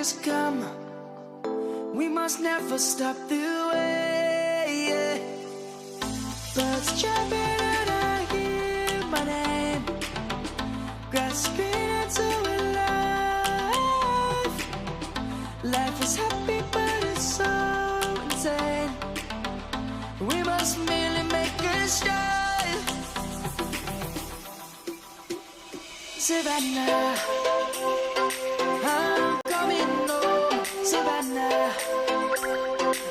must come. We must never stop the way. Birds chirping and I hear my name, grasping into life. Life is happy but it's so insane. We must merely make a start. Savannah, I'm coming home. Savannah,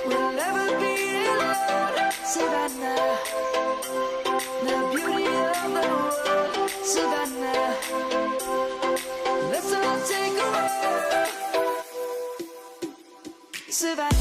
we'll never be alone. Savannah, the beauty of the world. Savannah, let's all take a walk. Savannah.